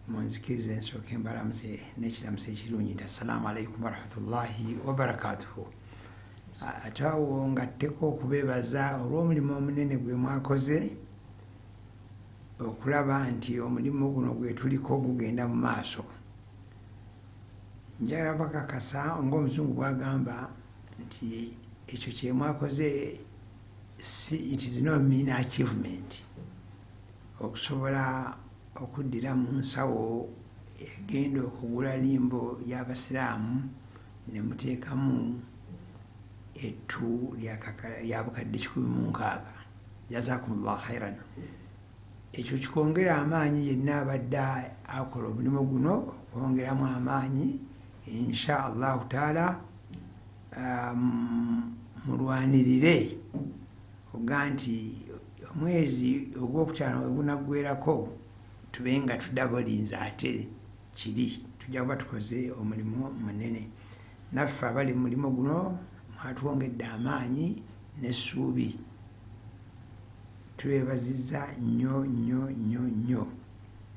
munzikirize nsooke mbalamuse n'ekiramuso ekirungi nti assalamu alaikum warahmatullahi wabarakatuhu. Ate awo ngatteko okubeebaza olw'omulimu omunene gwe mwakoze okulaba nti omulimu guno gwe tuliko gugenda mu maaso. Njagala bakakasa ng'omuzungu bw'agamba nti ekyo kye mwakoze it is no mean achievement. Okusobola okuddira mu nsawo egenda okugula limbo y'Abasiraamu ne muteekamu ettu lya bukadde 16. Jazakumullahu khairan. Ekyo kikwongera amaanyi yenna abadde akola omulimu guno okwongeramu amaanyi insha allahu taala. Mulwanirire oga nti omwezi ogwokutaano we gunaggweerako tube nga tudabulinze ate kiri tujja kuba tukoze omulimu munene. Naffe abali mu mulimu guno mwatwongedde amaanyi n'essuubi. Tubeebazizza nnyo nnyo nnyo nnyo.